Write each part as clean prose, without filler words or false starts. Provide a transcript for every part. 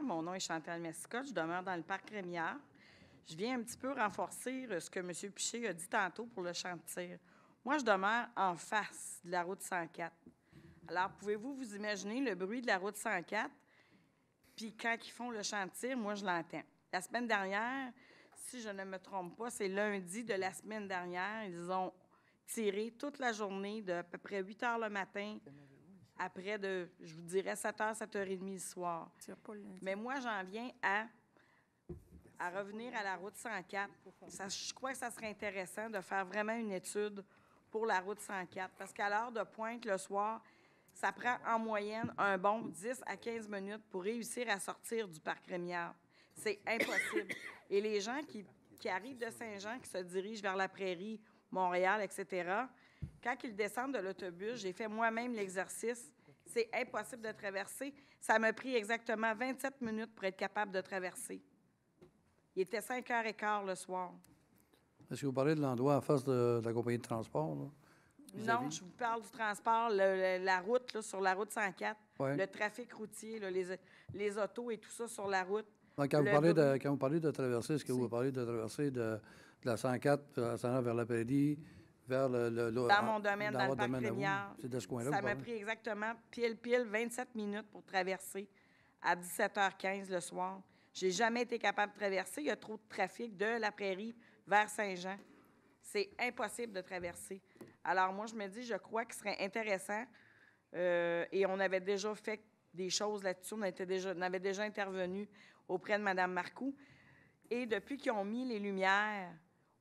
Mon nom est Chantal Mescott. Je demeure dans le parc Rémiard. Je viens un petit peu renforcer ce que M. Piché a dit tantôt pour le champ de tir. Moi, je demeure en face de la route 104. Alors, pouvez-vous vous imaginer le bruit de la route 104? Puis quand ils font le champ de tir, moi, je l'entends. La semaine dernière, si je ne me trompe pas, c'est lundi de la semaine dernière, ils ont tiré toute la journée de à peu près 8 heures le matin, après de, je vous dirais, 7 heures, 7h30 le soir. Mais moi, j'en viens à revenir à la route 104. Je crois que ça serait intéressant de faire vraiment une étude pour la route 104, parce qu'à l'heure de pointe, le soir, ça prend en moyenne un bon 10 à 15 minutes pour réussir à sortir du parc Rémiard. C'est impossible. Et les gens qui arrivent de Saint-Jean, qui se dirigent vers la Prairie, Montréal, etc., quand ils descendent de l'autobus, j'ai fait moi-même l'exercice, c'est impossible de traverser. Ça m'a pris exactement 27 minutes pour être capable de traverser. Il était 5h15 le soir. Est-ce que vous parlez de l'endroit en face de la compagnie de transport, là? Non, je vous parle du transport, la route, là, sur la route 104, ouais. Le trafic routier, là, les autos et tout ça sur la route. Donc, quand vous parlez de traverser, est-ce que vous parlez de traverser de la 104 vers la Prairie, vers dans mon domaine, dans le parc Rémiard. C'est de ce coin-là. Ça m'a pris exactement pile 27 minutes pour traverser à 17h15 le soir. J'ai jamais été capable de traverser. Il y a trop de trafic de la Prairie vers Saint-Jean. C'est impossible de traverser. Alors, moi, je me dis, je crois que ce serait intéressant, et on avait déjà fait des choses là-dessus, on avait déjà intervenu auprès de Mme Marcoux, et depuis qu'ils ont mis les lumières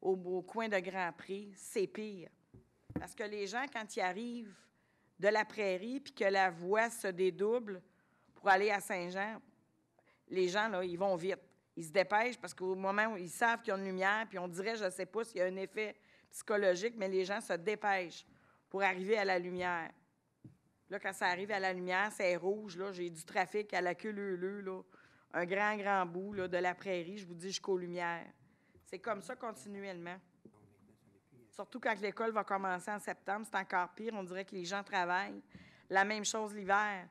au coin de Grand-Prix, c'est pire. Parce que les gens, quand ils arrivent de la Prairie, puis que la voie se dédouble pour aller à Saint-Jean, les gens, là, ils vont vite. Ils se dépêchent parce qu'au moment où ils savent qu'il y a une lumière, puis on dirait, je ne sais pas s'il y a un effet psychologique, mais les gens se dépêchent pour arriver à la lumière. Là, quand ça arrive à la lumière, c'est rouge, là, j'ai du trafic à la queue leu-leu, là, un grand bout là, de la Prairie, je vous dis, jusqu'aux lumières. C'est comme ça continuellement. Surtout quand l'école va commencer en septembre, c'est encore pire, on dirait que les gens travaillent. La même chose l'hiver.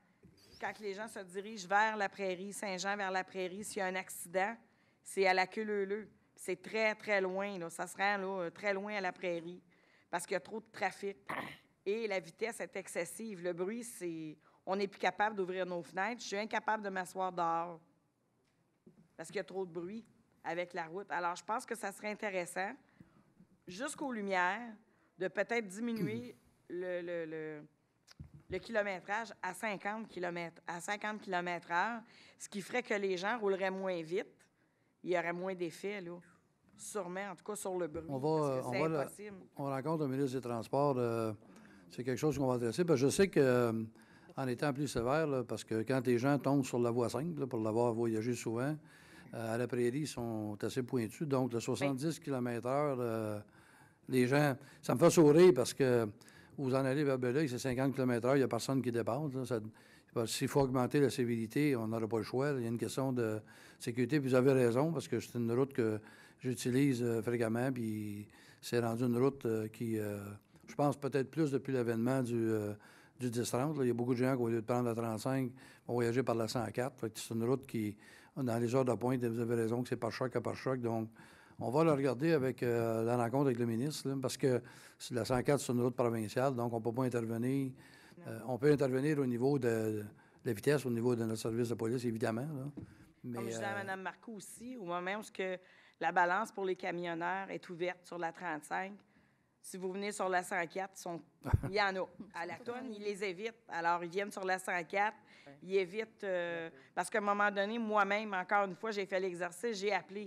Quand les gens se dirigent vers la Prairie, Saint-Jean vers la Prairie, s'il y a un accident, c'est à la queue leu-leu. C'est très, très loin, là. Ça se rend là, très loin à la Prairie parce qu'il y a trop de trafic. Et la vitesse est excessive. Le bruit, c'est... On n'est plus capable d'ouvrir nos fenêtres. Je suis incapable de m'asseoir dehors parce qu'il y a trop de bruit avec la route. Alors, je pense que ça serait intéressant, jusqu'aux lumières, de peut-être diminuer le kilométrage à 50 km/h, ce qui ferait que les gens rouleraient moins vite. Il y aurait moins d'effet, là. Sûrement, en tout cas, sur le bruit. C'est impossible. On rencontre le ministre des Transports. C'est quelque chose qu'on va adresser. Parce que je sais que, en étant plus sévère, là, parce que quand les gens tombent sur la voie 5, là, pour l'avoir voyagé souvent, à la Prairie, ils sont assez pointus. Donc, le 70 km/h, les gens... Ça me fait sourire parce que vous en allez vers Belleuil, c'est 50 km/h, il n'y a personne qui dépasse. S'il faut augmenter la sévérité, on n'aura pas le choix. Il y a une question de sécurité. Puis vous avez raison, parce que c'est une route que j'utilise fréquemment, puis c'est rendu une route qui, je pense, peut-être plus depuis l'avènement du 10-30. Il y a beaucoup de gens qui, au lieu de prendre la 35, vont voyager par la 104. C'est une route qui, dans les heures de pointe, vous avez raison que c'est par choc à par choc. Donc, on va le regarder avec la rencontre avec le ministre, là, parce que la 104, c'est une route provinciale, donc on ne peut pas intervenir. On peut intervenir au niveau de la vitesse, au niveau de notre service de police, évidemment. Là. Mais, comme je disais à Mme Marcoux aussi, au moment où la balance pour les camionneurs est ouverte sur la 35, si vous venez sur la 104, il y en a. À la tonne, ils les évitent. Alors, ils viennent sur la 104, ils évitent... parce qu'à un moment donné, moi-même, encore une fois, j'ai fait l'exercice, j'ai appelé.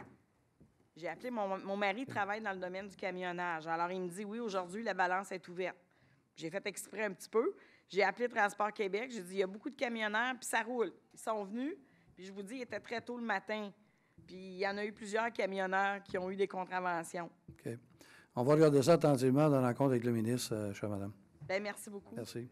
Mon mari travaille dans le domaine du camionnage. Alors, il me dit, oui, aujourd'hui, la balance est ouverte. J'ai fait exprès un petit peu. J'ai appelé Transport Québec. J'ai dit, il y a beaucoup de camionneurs, puis ça roule. Ils sont venus, puis je vous dis, il était très tôt le matin. Puis il y en a eu plusieurs camionneurs qui ont eu des contraventions. OK. On va regarder ça attentivement dans la rencontre avec le ministre, chère madame. Bien, merci beaucoup. Merci.